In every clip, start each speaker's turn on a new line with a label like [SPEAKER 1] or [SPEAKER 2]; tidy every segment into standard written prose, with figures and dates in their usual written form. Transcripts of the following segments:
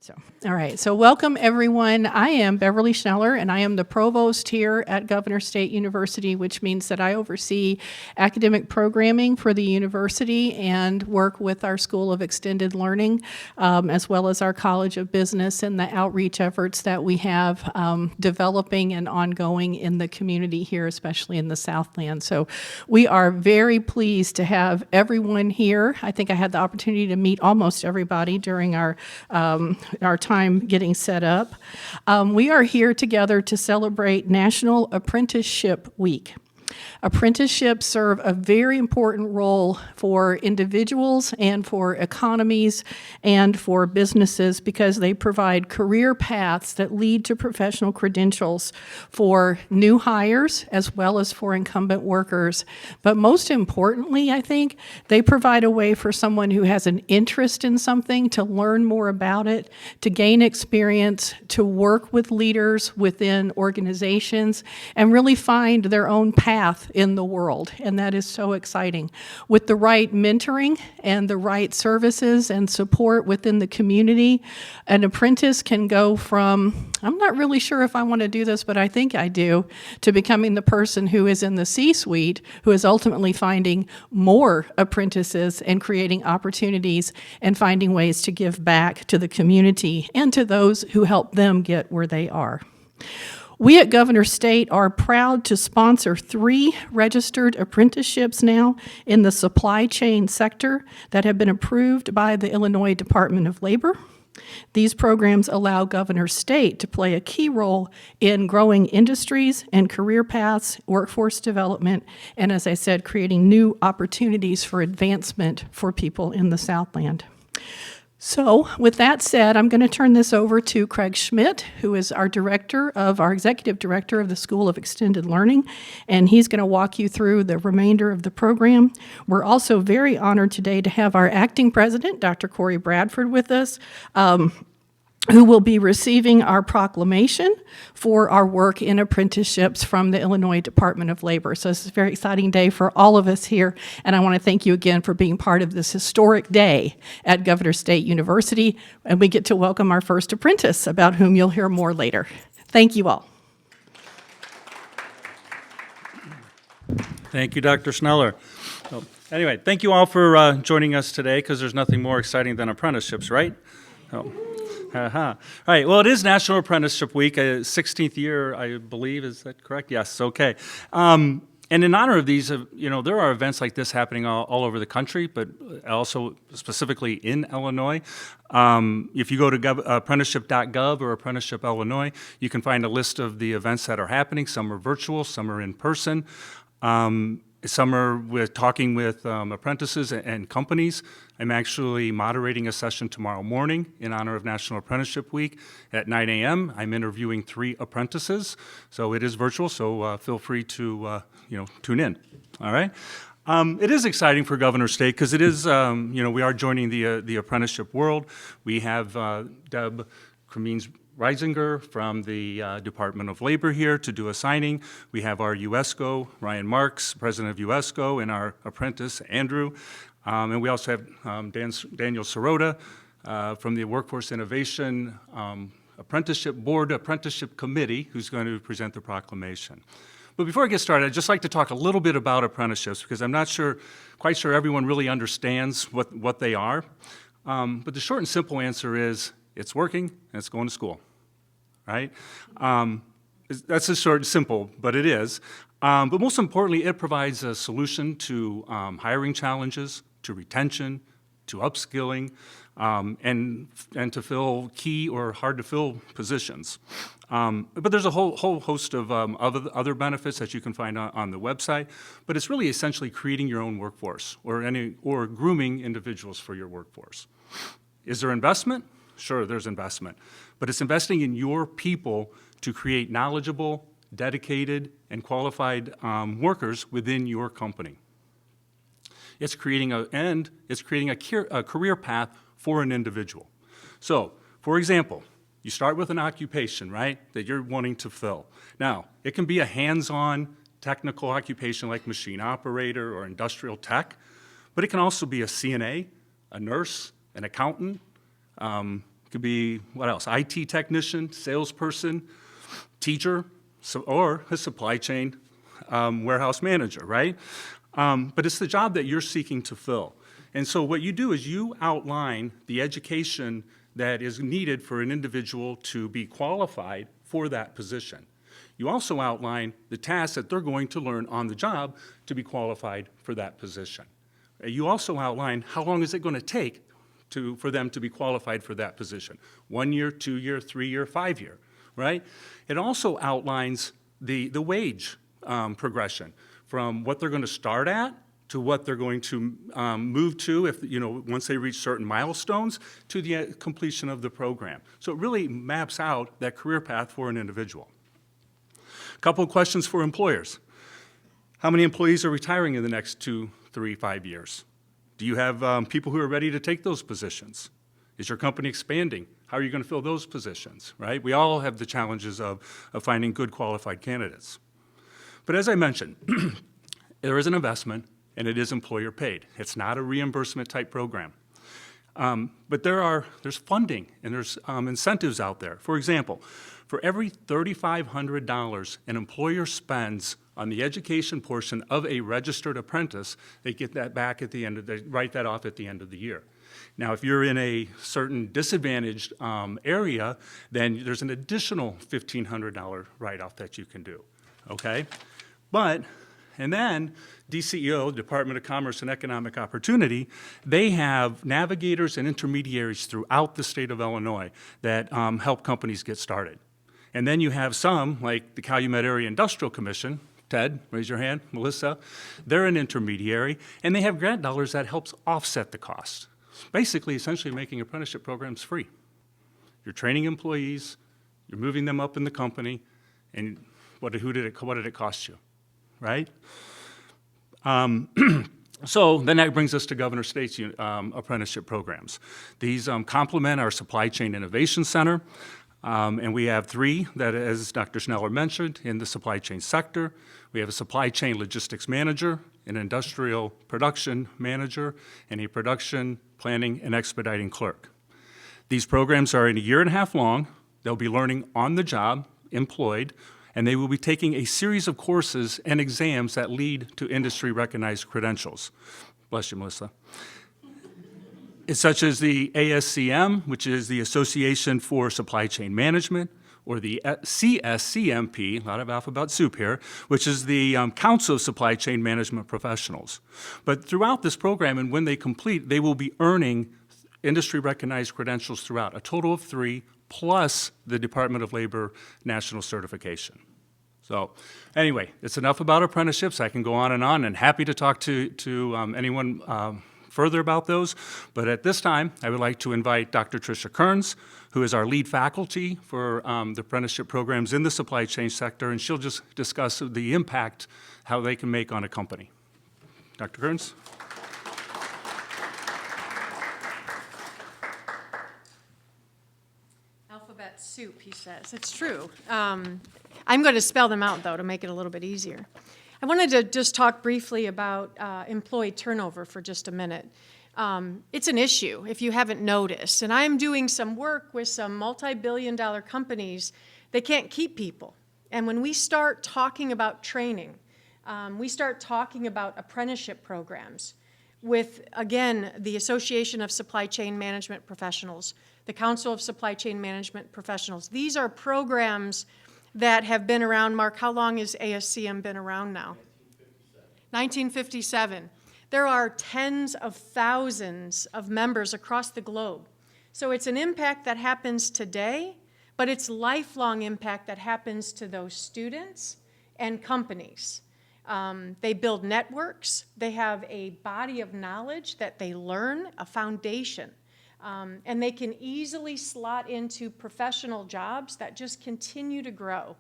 [SPEAKER 1] All right, so welcome everyone. I am Beverly Schneller, and I am the provost here at Governor State University, which means that I oversee academic programming for the university and work with our School of Extended Learning, as well as our College of Business and the outreach efforts that we have developing and ongoing in the community here, especially in the Southland. So we are very pleased to have everyone here. I think I had the opportunity to meet almost everybody during our time getting set up. We are here together to celebrate National Apprenticeship Week. Apprenticeships serve a very important role for individuals and for economies and for businesses because they provide career paths that lead to professional credentials for new hires as well as for incumbent workers. But most importantly, I think, they provide a way for someone who has an interest in something to learn more about it, to gain experience, to work with leaders within organizations, and really find their own path in the world, and that is so exciting. With the right mentoring and the right services and support within the community, an apprentice can go from, I'm not really sure if I want to do this, but I think I do, to becoming the person who is in the C-suite, who is ultimately finding more apprentices and creating opportunities and finding ways to give back to the community and to those who help them get where they are. We at Governor State are proud to sponsor 3 registered apprenticeships now in the supply chain sector that have been approved by the Illinois Department of Labor. These programs allow Governor State to play a key role in growing industries and career paths, workforce development, and as I said, creating new opportunities for advancement for people in the Southland. So with that said, I'm going to turn this over to Craig Schmidt, who is our executive director of the School of Extended Learning, and he's going to walk you through the remainder of the program. We're also very honored today to have our acting president, Dr. Corey Bradford, with us, who will be receiving our proclamation for our work in apprenticeships from the Illinois Department of Labor. So this is a very exciting day for all of us here, and I want to thank you again for being part of this historic day at Governor State University, and we get to welcome our first apprentice, about whom you'll hear more later. Thank you all.
[SPEAKER 2] Thank you, Dr. Schneller. So, anyway, thank you all for joining us today, because there's nothing more exciting than apprenticeships, right? Oh. All right, well, it is National Apprenticeship Week, 16th year, I believe. Is that correct? Yes, okay. And in honor of these, there are events like this happening all over the country, but also specifically in Illinois. If you go to apprenticeship.gov or Apprenticeship Illinois, you can find a list of the events that are happening. Some are virtual, some are in person. Some are talking with apprentices and companies. I'm actually moderating a session tomorrow morning in honor of National Apprenticeship Week at 9 a.m. I'm interviewing 3 apprentices, so it is virtual, so feel free to tune in, all right? It is exciting for Governor State because it is, we are joining the apprenticeship world. We have Deb Cremines Reisinger from the Department of Labor here to do a signing. We have our USCO, Ryan Marks, president of USCO, and our apprentice, Andrew. And we also have Daniel Sirota from the Workforce Innovation Apprenticeship Board Apprenticeship Committee, who's going to present the proclamation. But before I get started, I'd just like to talk a little bit about apprenticeships because I'm not quite sure everyone really understands what they are. But the short and simple answer is it's working and it's going to school, right? That's just short and simple, but it is. But most importantly, it provides a solution to hiring challenges, to retention, to upskilling, and to fill key or hard-to-fill positions. But there's a whole host of other benefits that you can find on the website. But it's really essentially creating your own workforce or grooming individuals for your workforce. Is there investment? Sure, there's investment. But it's investing in your people to create knowledgeable, dedicated, and qualified workers within your company. It's creating a career path for an individual. So, for example, you start with an occupation, right, that you're wanting to fill. Now, it can be a hands-on technical occupation like machine operator or industrial tech, but it can also be a CNA, a nurse, an accountant, Could be, what else? IT technician, salesperson, teacher, or a supply chain warehouse manager, right? But it's the job that you're seeking to fill. And so what you do is you outline the education that is needed for an individual to be qualified for that position. You also outline the tasks that they're going to learn on the job to be qualified for that position. You also outline how long is it going to take for them to be qualified for that position. 1 year, 2 year, 3 year, 5 year, right? It also outlines the wage progression from what they're going to start at to what they're going to move to if, once they reach certain milestones to the completion of the program. So it really maps out that career path for an individual. A couple of questions for employers. How many employees are retiring in the next 2, 3, 5 years? Do you have people who are ready to take those positions? Is your company expanding? How are you going to fill those positions, right? We all have the challenges of finding good qualified candidates. But as I mentioned, there is an investment and it is employer paid. It's not a reimbursement type program. But there's funding and there's incentives out there. For example, for every $3,500 an employer spends on the education portion of a registered apprentice, they get that back at the end they write that off at the end of the year. Now, if you're in a certain disadvantaged area, then there's an additional $1,500 write-off that you can do, okay? And then DCEO, Department of Commerce and Economic Opportunity, they have navigators and intermediaries throughout the state of Illinois that help companies get started. And then you have some, like the Calumet Area Industrial Commission. Ted, raise your hand. Melissa, they're an intermediary, and they have grant dollars that helps offset the cost. Basically, essentially making apprenticeship programs free. You're training employees, you're moving them up in the company, and what did it cost you, right? So then that brings us to Governor State's apprenticeship programs. These complement our Supply Chain Innovation Center, and we have 3 that, as Dr. Schneller mentioned, in the supply chain sector. We have a supply chain logistics manager, an industrial production manager, and a production planning and expediting clerk. These programs are in 1.5 years long. They'll be learning on the job, employed, and they will be taking a series of courses and exams that lead to industry-recognized credentials. Bless you, Melissa. It's such as the ASCM, which is the Association for Supply Chain Management, or the CSCMP, a lot of alphabet soup here, which is the Council of Supply Chain Management Professionals. But throughout this program, and when they complete, they will be earning industry-recognized credentials throughout, a total of 3, plus the Department of Labor National Certification. So anyway, it's enough about apprenticeships. I can go on, and happy to talk to anyone further about those. But at this time, I would like to invite Dr. Tricia Kearns, who is our lead faculty for the apprenticeship programs in the supply chain sector, and she'll just discuss the impact, how they can make on a company. Dr. Kearns?
[SPEAKER 3] Alphabet soup, he says. It's true. I'm going to spell them out, though, to make it a little bit easier. I wanted to just talk briefly about employee turnover for just a minute. It's an issue, if you haven't noticed. And I'm doing some work with some multi-billion-dollar companies. They can't keep people. And when we start talking about training, we start talking about apprenticeship programs with, again, the Association of Supply Chain Management Professionals, the Council of Supply Chain Management Professionals. These are programs that have been around. Mark, how long has ASCM been around now? 1957. There are tens of thousands of members across the globe. So it's an impact that happens today, but it's lifelong impact that happens to those students and companies. They build networks. They have a body of knowledge that they learn, a foundation. And they can easily slot into professional jobs that just continue to grow.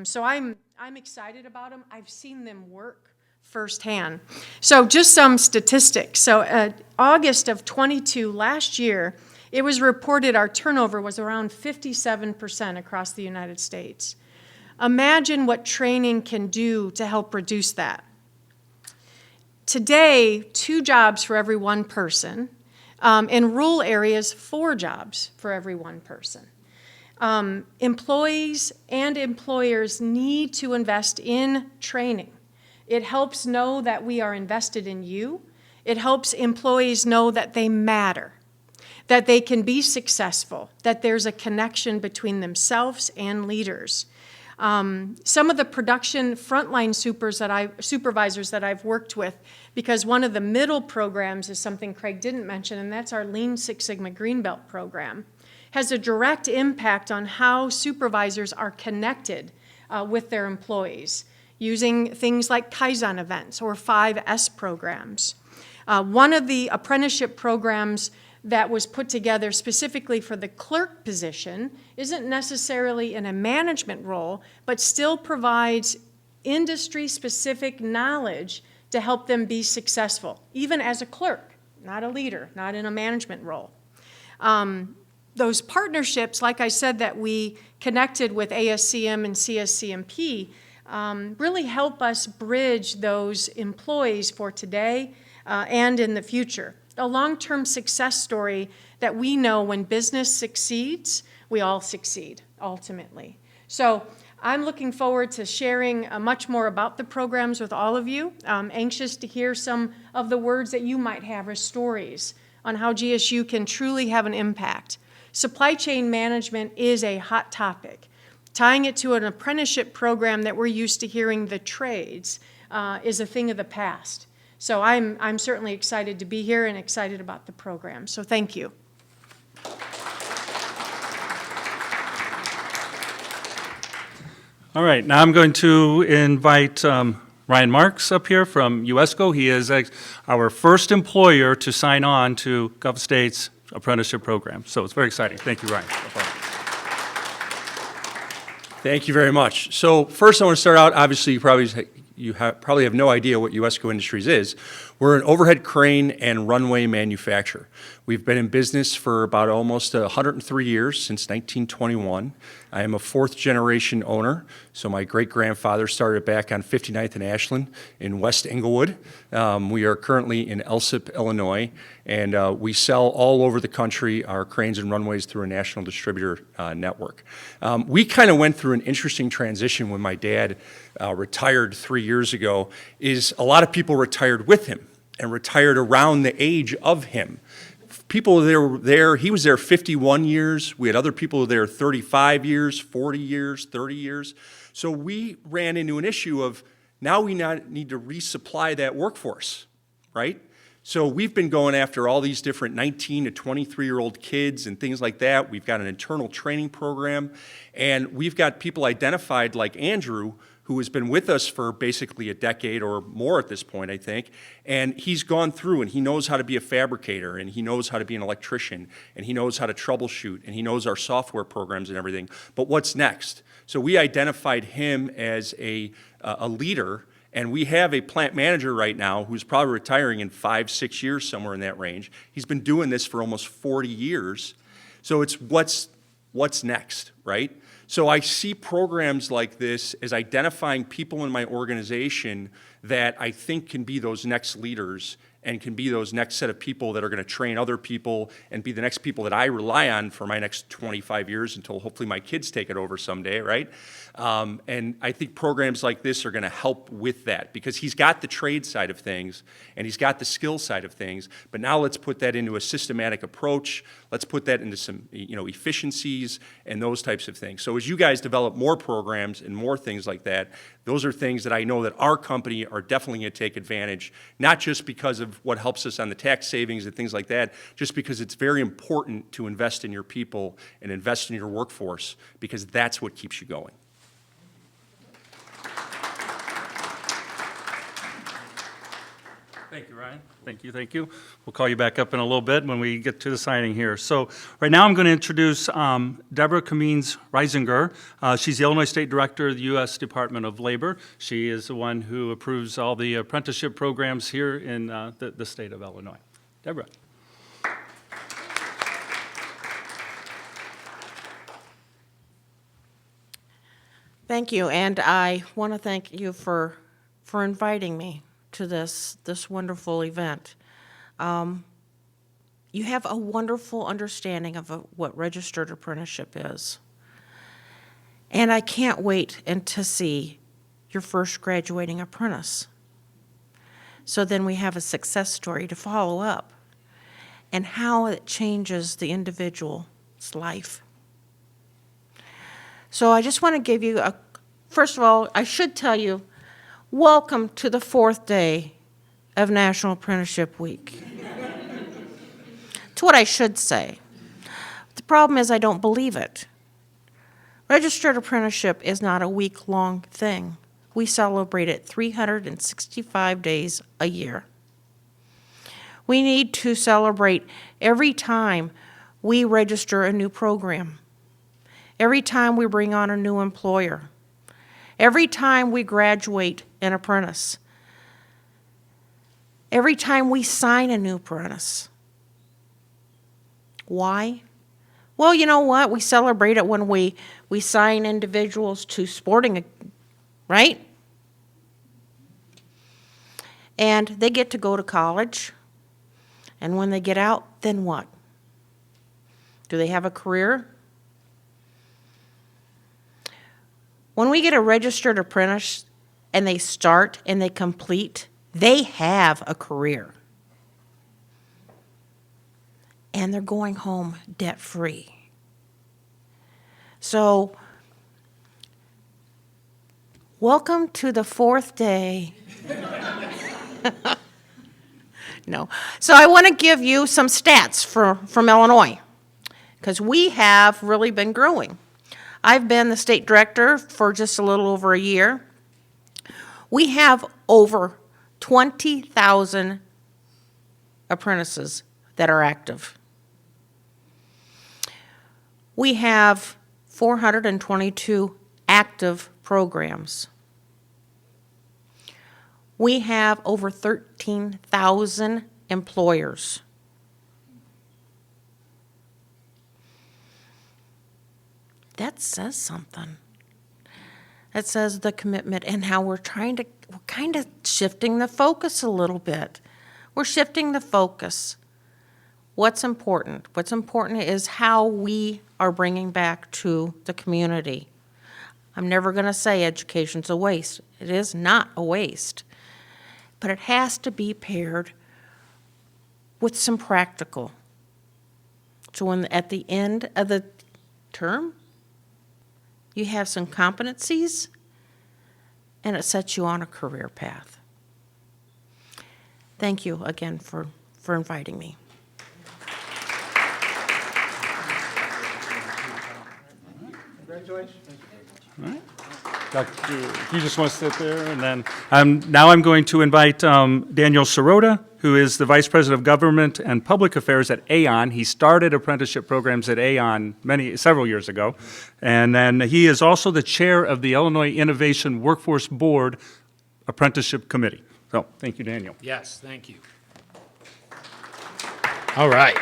[SPEAKER 3] So I'm excited about them. I've seen them work firsthand. So just some statistics. So August of 22 last year, it was reported our turnover was around 57% across the United States. Imagine what training can do to help reduce that. Today, 2 jobs for every 1 person. In rural areas, 4 jobs for every 1 person. Employees and employers need to invest in training. It helps know that we are invested in you. It helps employees know that they matter, that they can be successful, that there's a connection between themselves and leaders. Some of the production frontline supervisors that I've worked with, because one of the middle programs is something Craig didn't mention, and that's our Lean Six Sigma Greenbelt program, has a direct impact on how supervisors are connected with their employees, using things like Kaizen events or 5S programs. One of the apprenticeship programs that was put together specifically for the clerk position isn't necessarily in a management role, but still provides industry-specific knowledge to help them be successful, even as a clerk, not a leader, not in a management role. Those partnerships, like I said, that we connected with ASCM and CSCMP, really help us bridge those employees for today and in the future. A long-term success story that we know when business succeeds, we all succeed, ultimately. So I'm looking forward to sharing much more about the programs with all of you. I'm anxious to hear some of the words that you might have or stories on how GSU can truly have an impact. Supply chain management is a hot topic. Tying it to an apprenticeship program that we're used to hearing the trades is a thing of the past. So I'm certainly excited to be here and excited about the program. So thank you.
[SPEAKER 2] All right, now I'm going to invite Ryan Marks up here from USCO. He is our first employer to sign on to GovState's apprenticeship program. So it's very exciting. Thank you, Ryan.
[SPEAKER 4] Thank you very much. So first I want to start out, obviously you probably have no idea what USCO Industries is. We're an overhead crane and runway manufacturer. We've been in business for about almost 103 years, since 1921. I am a 4th generation owner, so my great-grandfather started back on 59th and Ashland in West Englewood. We are currently in Elsip, Illinois, and we sell all over the country our cranes and runways through a national distributor network. We kind of went through an interesting transition when my dad retired 3 years ago. Is a lot of people retired with him and retired around the age of him. People there, he was there 51 years. We had other people there 35 years, 40 years, 30 years. So we ran into an issue of now we need to resupply that workforce, right? So we've been going after all these different 19 to 23-year-old kids and things like that. We've got an internal training program, and we've got people identified like Andrew, who has been with us for basically a decade or more at this point, I think, and he's gone through and he knows how to be a fabricator, and he knows how to be an electrician, and he knows how to troubleshoot, and he knows our software programs and everything. But what's next? So we identified him as a leader, and we have a plant manager right now who's probably retiring in 5-6 years, somewhere in that range. He's been doing this for almost 40 years. So it's what's next, right? So I see programs like this as identifying people in my organization that I think can be those next leaders and can be those next set of people that are going to train other people and be the next people that I rely on for my next 25 years until hopefully my kids take it over someday, right? And I think programs like this are going to help with that because he's got the trade side of things and he's got the skill side of things, but now let's put that into a systematic approach. Let's put that into some efficiencies and those types of things. So as you guys develop more programs and more things like that, those are things that I know that our company are definitely going to take advantage, not just because of what helps us on the tax savings and things like that, just because it's very important to invest in your people and invest in your workforce because that's what keeps you going.
[SPEAKER 2] Thank you, Ryan. Thank you, thank you. We'll call you back up in a little bit when we get to the signing here. So right now I'm going to introduce Deborah Kamines Reisinger. She's the Illinois State Director of the U.S. Department of Labor. She is the one who approves all the apprenticeship programs here in the state of Illinois. Deborah.
[SPEAKER 5] Thank you, and I want to thank you for inviting me to this wonderful event. you have a wonderful understanding of what registered apprenticeship is. And I can't wait to see your first graduating apprentice. So then we have a success story to follow up and how it changes the individual's life. So I just want to give you first of all, I should tell you, welcome to the 4th day of National Apprenticeship Week. It's what I should say. The problem is I don't believe it. Registered apprenticeship is not a week-long thing. We celebrate it 365 days a year. We need to celebrate every time we register a new program, every time we bring on a new employer, every time we graduate an apprentice, every time we sign a new apprentice. Why? Well, you know what? We celebrate it when we sign individuals to sporting, right? And they get to go to college. And when they get out, then what? Do they have a career? When we get a registered apprentice and they start and they complete, they have a career. And they're going home debt-free. So, welcome to the 4th day. No. So I want to give you some stats from Illinois, because we have really been growing. I've been the state director for just a little over a year. We have over 20,000 apprentices that are active. We have 422 active programs. We have over 13,000 employers. That says something. That says the commitment and how we're kind of shifting the focus a little bit. We're shifting the focus. What's important? What's important is how we are bringing back to the community. I'm never going to say education's a waste. It is not a waste. But it has to be paired with some practical. So when at the end of the term, you have some competencies, and it sets you on a career path. Thank you again for inviting me.
[SPEAKER 2] Congratulations. All right. Dr. You just want to sit there, and then now I'm going to invite Daniel Sirota, who is the Vice President of Government and Public Affairs at AON. He started apprenticeship programs at AON several years ago, and then he is also the chair of the Illinois Innovation Workforce Board Apprenticeship Committee. So, thank you, Daniel.
[SPEAKER 6] Yes, thank you. All right.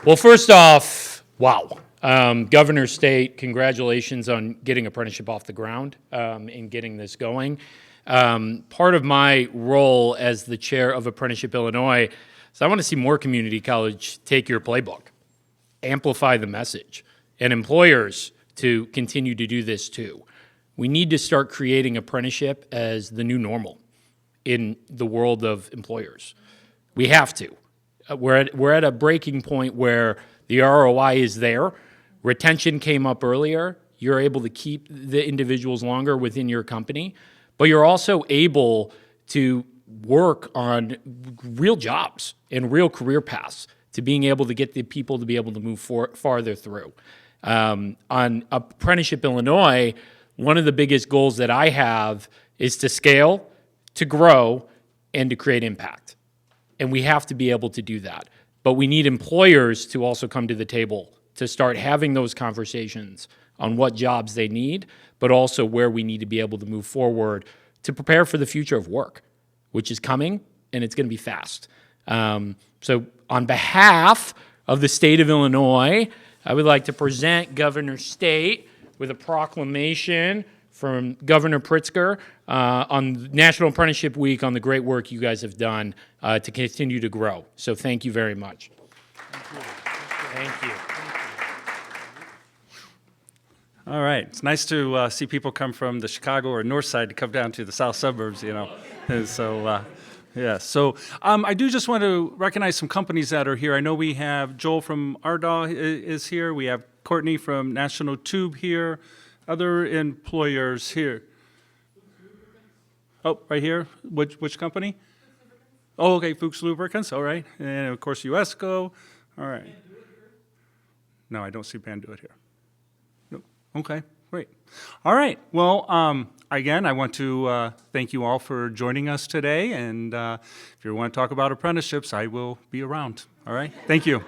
[SPEAKER 6] Well, first off, wow. Governor State, congratulations on getting apprenticeship off the ground and getting this going. Part of my role as the chair of Apprenticeship Illinois is I want to see more community college take your playbook, amplify the message, and employers to continue to do this too. We need to start creating apprenticeship as the new normal in the world of employers. We have to. We're at a breaking point where the ROI is there. Retention came up earlier. You're able to keep the individuals longer within your company, but you're also able to work on real jobs and real career paths to being able to get the people to be able to move farther through. On Apprenticeship Illinois, one of the biggest goals that I have is to scale, to grow, and to create impact. And we have to be able to do that. But we need employers to also come to the table to start having those conversations on what jobs they need, but also where we need to be able to move forward to prepare for the future of work, which is coming, and it's going to be fast. So on behalf of the state of Illinois, I would like to present Governor State with a proclamation from Governor Pritzker on National Apprenticeship Week on the great work you guys have done to continue to grow. So thank you very much. Thank you.
[SPEAKER 2] All right. It's nice to see people come from the Chicago or north side to come down to the south suburbs, you know. And so, yeah. So I do just want to recognize some companies that are here. I know we have Joel from Ardagh is here. We have Courtney from National Tube here. Other employers here. Oh, right here. Which company? Oh, okay. Fuchs Lubricants. All right. And of course, USCO. All right. No, I don't see Banduit here. Nope. Okay, great. All right. Well, again, I want to thank you all for joining us today. And if you want to talk about apprenticeships, I will be around. All right. Thank you.